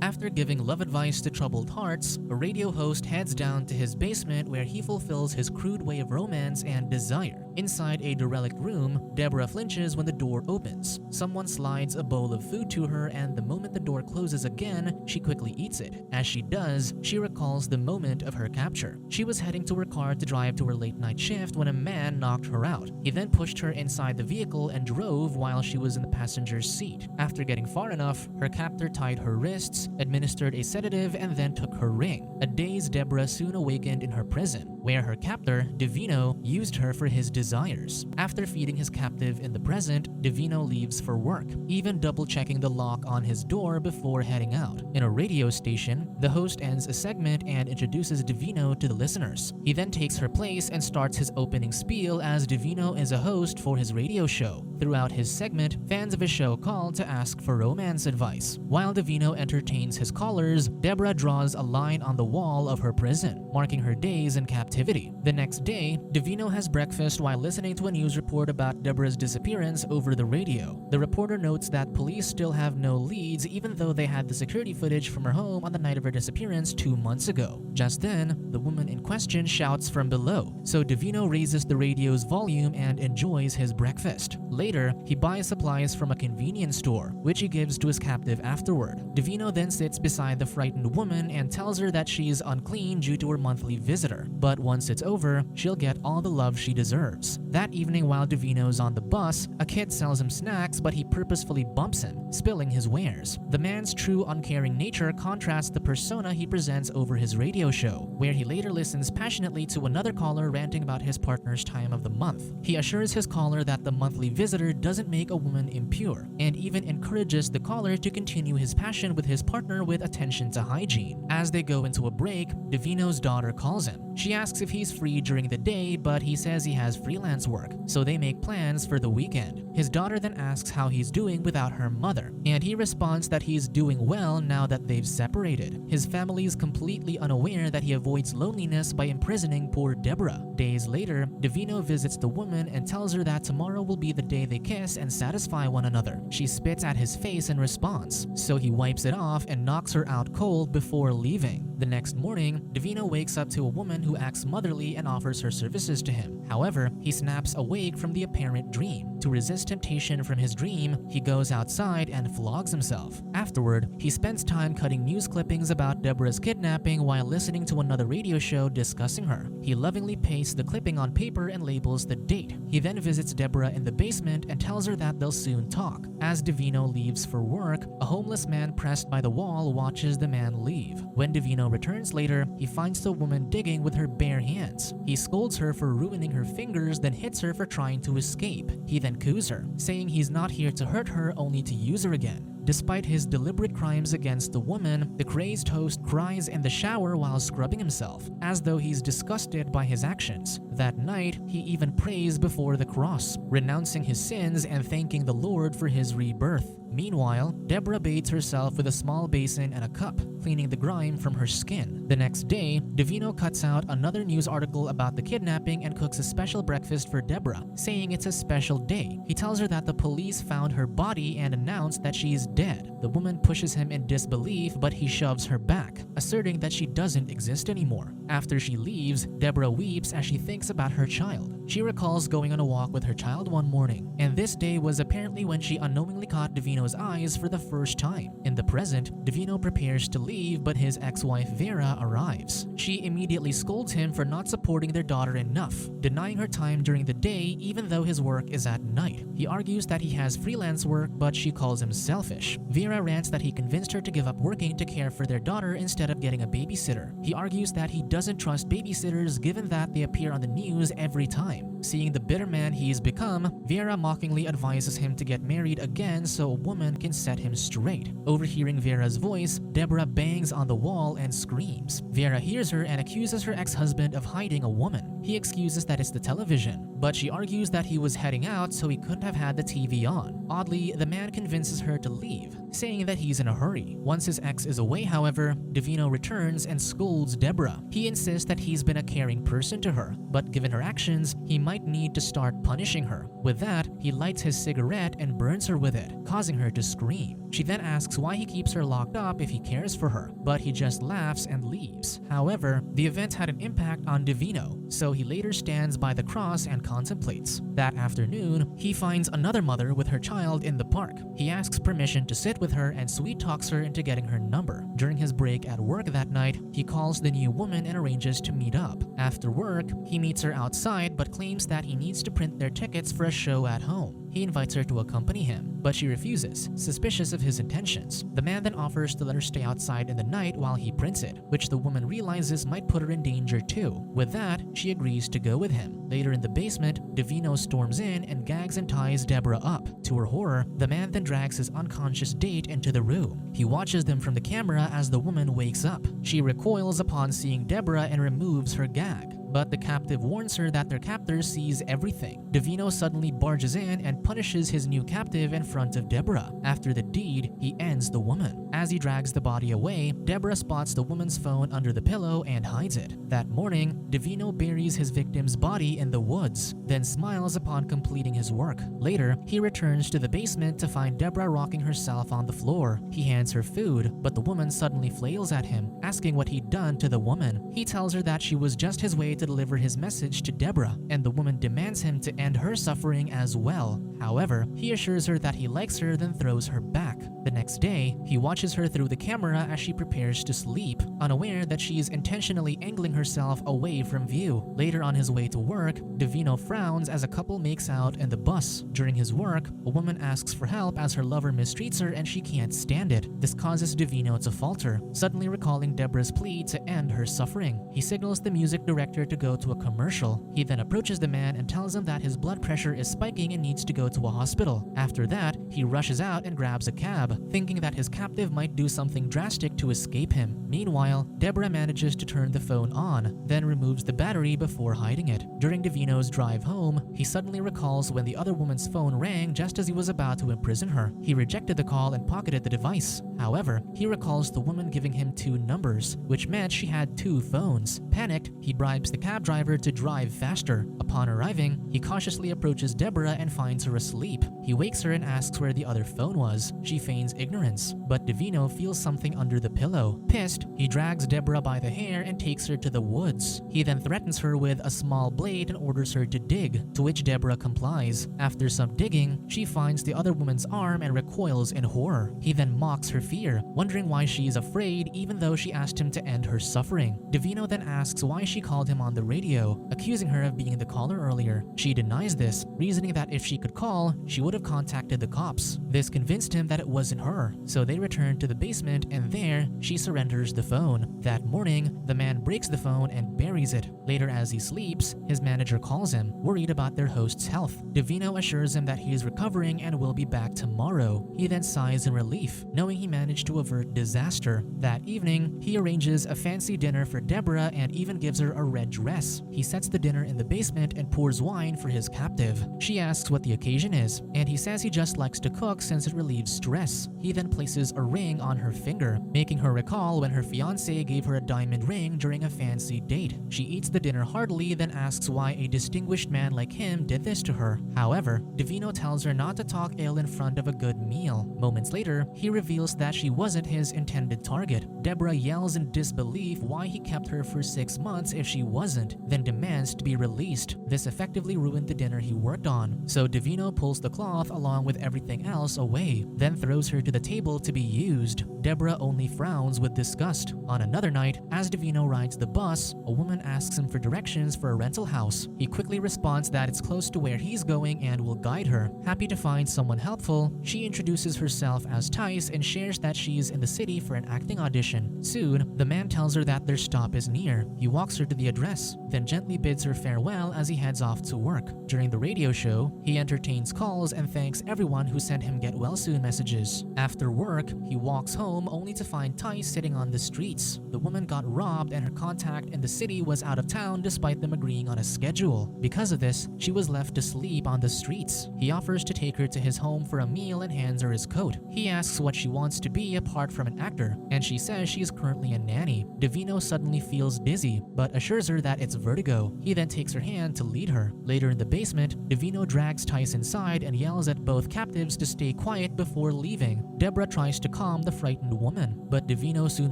After giving love advice to troubled hearts, a radio host heads down to his basement where he fulfills his crude way of romance and desire. Inside a derelict room, Debora flinches when the door opens. Someone slides a bowl of food to her, and the moment the door closes again, she quickly eats it. As she does, she recalls the moment of her capture. She was heading to her car to drive to her late night shift when a man knocked her out. He then pushed her inside the vehicle and drove while she was in the passenger's seat. After getting far enough, her captor tied her wrists, administered a sedative, and then took her ring. A dazed Debora soon awakened in her prison, where her captor, Divino, used her for his desires. After feeding his captive in the present, Divino leaves for work, even double-checking the lock on his door before heading out. In a radio station, the host ends a segment and introduces Divino to the listeners. He then takes her place and starts his opening spiel as Divino is a host for his radio show. Throughout his segment, fans of his show call to ask for romance advice. While Divino entertains his callers, Debora draws a line on the wall of her prison, marking her days in captivity. The next day, Divino has breakfast while listening to a news report about Debora's disappearance over the radio. The reporter notes that police still have no leads even though they had the security footage from her home on the night of her disappearance 2 months ago. Just then, the woman in question shouts from below, so Divino raises the radio's volume and enjoys his breakfast. Later, he buys supplies from a convenience store, which he gives to his captive afterward. Divino then sits beside the frightened woman and tells her that she is unclean due to her monthly visitor, but once it's over, she'll get all the love she deserves. That evening, while Divino's on the bus, a kid sells him snacks, but he purposefully bumps him, spilling his wares. The man's true uncaring nature contrasts the persona he presents over his radio show, where he later listens passionately to another caller ranting about his partner's time of the month. He assures his caller that the monthly visitor doesn't make a woman impure, and even encourages the caller to continue his passion with his partner with attention to hygiene. As they go into a break, Divino's daughter calls him. She asks if he's free during the day, but he says he has freelance work, so they make plans for the weekend. His daughter then asks how he's doing without her mother, and he responds that he's doing well now that they've separated. His family is completely unaware that he avoids loneliness by imprisoning poor Debora. Days later, Divino visits the woman and tells her that tomorrow will be the day they kiss and satisfy one another. She spits at his face in response, so he wipes it off and knocks her out cold before leaving. The next morning, Divino wakes up to a woman who acts motherly and offers her services to him. However, he snaps awake from the apparent dream. To resist temptation from his dream, he goes outside and flogs himself. Afterward, he spends time cutting news clippings about Debora's kidnapping while listening to another radio show discussing her. He lovingly pastes the clipping on paper and labels the date. He then visits Debora in the basement and tells her that they'll soon talk. As Divino leaves for work, a homeless man pressed by the wall watches the man leave. When Divino returns later, he finds the woman digging with her bare hands. He scolds her for ruining her fingers, then hits her for trying to escape. He then coos her, saying he's not here to hurt her, only to use her again. Despite his deliberate crimes against the woman, the crazed host cries in the shower while scrubbing himself, as though he's disgusted by his actions. That night, he even prays before the cross, renouncing his sins and thanking the Lord for his rebirth. Meanwhile, Debora bathes herself with a small basin and a cup, cleaning the grime from her skin. The next day, Divino cuts out another news article about the kidnapping and cooks a special breakfast for Debora, saying it's a special day. He tells her that the police found her body and announced that she's dead. The woman pushes him in disbelief, but he shoves her back, asserting that she doesn't exist anymore. After she leaves, Debora weeps as she thinks about her child. She recalls going on a walk with her child one morning, and this day was apparently when she unknowingly caught Divino's eyes for the first time. In the present, Divino prepares to leave, but his ex-wife Vera arrives. She immediately scolds him for not supporting their daughter enough, denying her time during the day even though his work is at night. He argues that he has freelance work, but she calls him selfish. Vera rants that he convinced her to give up working to care for their daughter instead of getting a babysitter. He argues that he doesn't trust babysitters given that they appear on the news every time. Seeing the bitter man he's become, Vera mockingly advises him to get married again so a woman can set him straight. Overhearing Vera's voice, Debora bangs on the wall and screams. Vera hears her and accuses her ex-husband of hiding a woman. He excuses that it's the television, but she argues that he was heading out so he couldn't have had the TV on. Oddly, the man convinces her to leave, saying that he's in a hurry. Once his ex is away, however, Divino returns and scolds Debora. He insists that he's been a caring person to her, but given her actions, he might need to start punishing her. With that, he lights his cigarette and burns her with it, causing her to scream. She then asks why he keeps her locked up if he cares for her, but he just laughs and leaves. However, the event had an impact on Divino, so he later stands by the cross and contemplates. That afternoon, he finds another mother with her child in the park. He asks permission to sit with her and sweet talks her into getting her number. During his break at work that night, he calls the new woman and arranges to meet up. After work, he meets her outside but claims that he needs to print their tickets for a show at home. He invites her to accompany him, but she refuses, suspicious of his intentions. The man then offers to let her stay outside in the night while he prints it, which the woman realizes might put her in danger too. With that, she agrees to go with him. Later in the basement, Divino storms in and gags and ties Debora up. To her horror, the man then drags his unconscious date into the room. He watches them from the camera as the woman wakes up. She recoils upon seeing Debora and removes her gag, but the captive warns her that their captor sees everything. Divino suddenly barges in and punishes his new captive in front of Debora. After the deed, he ends the woman. As he drags the body away, Debora spots the woman's phone under the pillow and hides it. That morning, Divino buries his victim's body in the woods, then smiles upon completing his work. Later, he returns to the basement to find Debora rocking herself on the floor. He hands her food, but the woman suddenly flails at him, asking what he'd done to the woman. He tells her that she was just his way to deliver his message to Debora, and the woman demands him to end her suffering as well. However, he assures her that he likes her, then throws her back. The next day, he watches her through the camera as she prepares to sleep, unaware that she is intentionally angling herself away from view. Later on his way to work, Divino frowns as a couple makes out in the bus. During his work, a woman asks for help as her lover mistreats her and she can't stand it. This causes Divino to falter, suddenly recalling Debora's plea to end her suffering. He signals the music director to go to a commercial. He then approaches the man and tells him that his blood pressure is spiking and needs to go to a hospital. After that, he rushes out and grabs a cab, thinking that his captive might do something drastic to escape him. Meanwhile, Debora manages to turn the phone on, then removes the battery before hiding it. During Divino's drive home, he suddenly recalls when the other woman's phone rang just as he was about to imprison her. He rejected the call and pocketed the device. However, he recalls the woman giving him 2 numbers, which meant she had 2 phones. Panicked, he bribes the cab driver to drive faster. Upon arriving, he cautiously approaches Debora and finds her asleep. He wakes her and asks where the other phone was. She feigns ignorance, but Divino feels something under the pillow. Pissed, he drags Debora by the hair and takes her to the woods. He then threatens her with a small blade and orders her to dig, to which Debora complies. After some digging, she finds the other woman's arm and recoils in horror. He then mocks her fear, wondering why she is afraid even though she asked him to end her suffering. Divino then asks why she called him on the radio, accusing her of being the caller earlier. She denies this, reasoning that if she could call, she would have contacted the cops. This convinced him that it wasn't her, so they return to the basement and there, she surrenders the phone. That morning, the man breaks the phone and buries it. Later as he sleeps, his manager calls him, worried about their host's health. Divino assures him that he is recovering and will be back tomorrow. He then sighs in relief, knowing he managed to avert disaster. That evening, he arranges a fancy dinner for Debora and even gives her a red dress. He sets the dinner in the basement and pours wine for his captive. She asks what the occasion is, and he says he just likes to cook since it relieves stress. He then places a ring on her finger, making her recall when her fiancé gave her a diamond ring during a fancy date. She eats the dinner heartily, then asks why a distinguished man like him did this to her. However, Divino tells her not to talk ill in front of a good meal. Moments later, he reveals that she wasn't his intended target. Debora yells in disbelief why he kept her for 6 months if she wasn't, then demands to be released. This effectively ruined the dinner he worked on, so Divino pulls the cloth along with everything else away, then throws her to the table to be used. Debora only frowns with disgust. On another night, as Divino rides the bus, a woman asks him for directions for a rental house. He quickly responds that it's close to where he's going and will guide her. Happy to find someone helpful, she introduces herself as Tice and shares that she's in the city for an acting audition. Soon, the man tells her that their stop is near. He walks her to the address, then gently bids her farewell as he heads off to work. During the radio show, he entertains calls and thanks everyone who sent him get well soon messages. After work, he walks home home only to find Tice sitting on the streets. The woman got robbed and her contact in the city was out of town despite them agreeing on a schedule. Because of this, she was left to sleep on the streets. He offers to take her to his home for a meal and hands her his coat. He asks what she wants to be apart from an actor, and she says she is currently a nanny. Divino suddenly feels dizzy, but assures her that it's vertigo. He then takes her hand to lead her. Later in the basement, Divino drags Tice inside and yells at both captives to stay quiet before leaving. Debora tries to calm the frightened woman, but Divino soon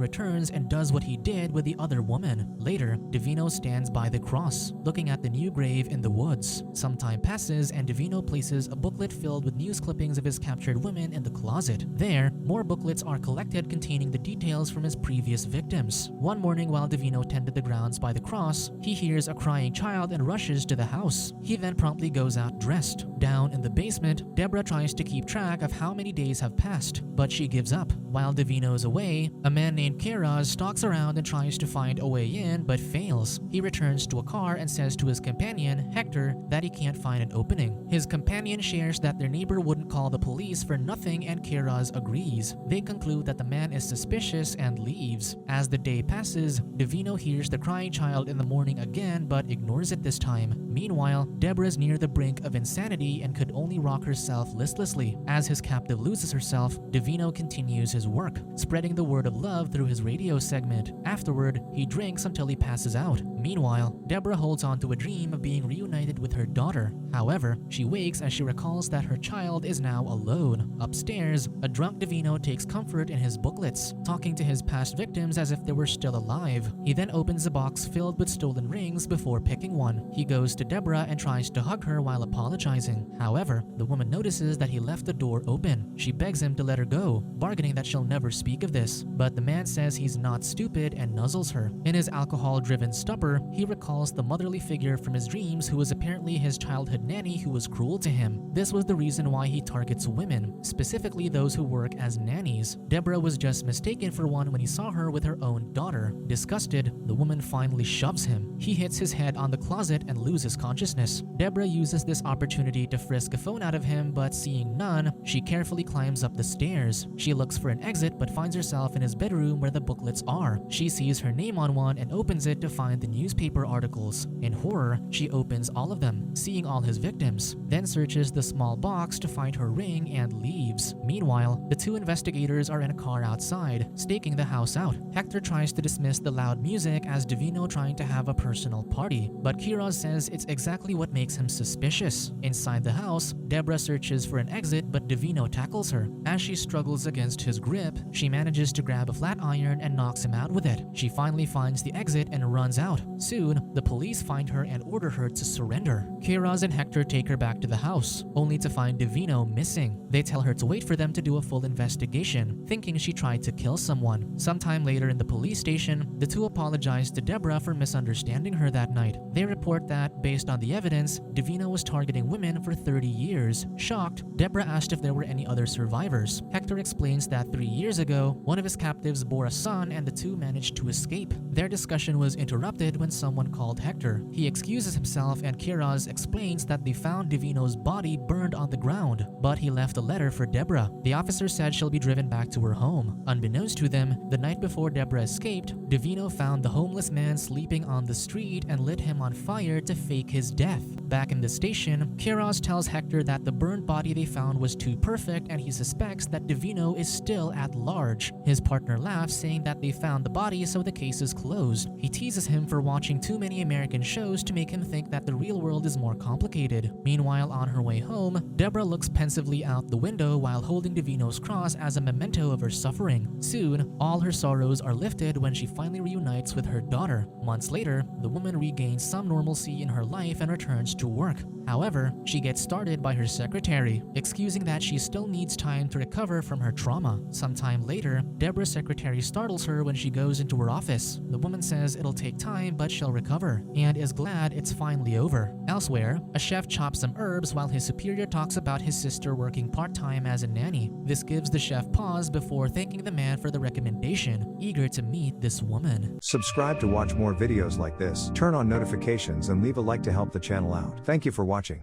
returns and does what he did with the other woman. Later, Divino stands by the cross, looking at the new grave in the woods. Some time passes and Divino places a booklet filled with news clippings of his captured women in the closet. There, more booklets are collected containing the details from his previous victims. One morning while Divino tended the grounds by the cross, he hears a crying child and rushes to the house. He then promptly goes out dressed. Down in the basement, Debora tries to keep track of how many days have passed, but she gives up. While Divino's away, a man named Kiraz stalks around and tries to find a way in but fails. He returns to a car and says to his companion, Hector, that he can't find an opening. His companion shares that their neighbor wouldn't call the police for nothing and Kiraz agrees. They conclude that the man is suspicious and leaves. As the day passes, Divino hears the crying child in the morning again but ignores it this time. Meanwhile, Debora's near the brink of insanity and could only rock herself listlessly. As his captive loses herself, Divino continues his work, spreading the word of love through his radio segment. Afterward, he drinks until he passes out. Meanwhile, Debora holds on to a dream of being reunited with her daughter. However, she wakes as she recalls that her child is now alone. Upstairs, a drunk Divino takes comfort in his booklets, talking to his past victims as if they were still alive. He then opens a box filled with stolen rings before picking one. He goes to Debora and tries to hug her while apologizing. However, the woman notices that he left the door open. She begs him to let her go, bargaining that she'll never speak of this. But the man says he's not stupid and nuzzles her. In his alcohol-driven stupor, he recalls the motherly figure from his dreams who was apparently his childhood nanny who was cruel to him. This was the reason why he targets women, specifically those who work as nannies. Debora was just mistaken for one when he saw her with her own daughter. Disgusted, the woman finally shoves him. He hits his head on the closet and loses consciousness. Debora uses this opportunity to frisk a phone out of him, but seeing none, she carefully climbs up the stairs. She looks for an exit but finds herself in his bedroom where the booklets are. She sees her name on one and opens it to find the newspaper articles. In horror, she opens all of them, seeing all his victims, then searches the small box to find her ring and leaves. Meanwhile, the two investigators are in a car outside, staking the house out. Hector tries to dismiss the loud music as Divino trying to have a personal party, but Kiraz says it's exactly what makes him suspicious. Inside the house, Debora searches for an exit but Divino tackles her. As she struggles against his grip, she manages to grab a flat iron and knocks him out with it. She finally finds the exit and runs out. Soon, the police find her and order her to surrender. Kiraz and Hector take her back to the house, only to find Divino missing. They tell her to wait for them to do a full investigation, thinking she tried to kill someone. Sometime later in the police station, the two apologize to Debora for misunderstanding her that night. They report that, based on the evidence, Divino was targeting women for 30 years. Shocked, Debora asked if there were any other survivors. Hector explains that 3 years ago, one of his captives bore a son and the two managed to escape. Their discussion was interrupted when someone called Hector. He excuses himself and Kiraz explains that they found Divino's body burned on the ground, but he left a letter for Debora. The officer said she'll be driven back to her home. Unbeknownst to them, the night before Debora escaped, Divino found the homeless man sleeping on the street and lit him on fire to fake his death. Back in the station, Kiraz tells Hector that the burned body they found was too perfect and he suspects that Divino is still at large. His partner laughs, saying that they found the body so the case is closed. He teases him for watching too many American shows to make him think that the real world is more complicated. Meanwhile, on her way home, Debora looks pensively out the window while holding Divino's cross as a memento of her suffering. Soon, all her sorrows are lifted when she finally reunites with her daughter. Months later, the woman regains some normalcy in her life and returns to work. However, she gets started by her secretary, excusing that she still needs time to recover from her trauma. Sometime later, Debora's secretary startles her when she goes into her office. The woman says it'll take time but she'll recover, and is glad it's finally over. Elsewhere, a chef chops some herbs while his superior talks about his sister working part-time as a nanny. This gives the chef pause before thanking the man for the recommendation, eager to meet this woman. Subscribe to watch more videos like this, turn on notifications and leave a like to help the channel out. Thank you for watching.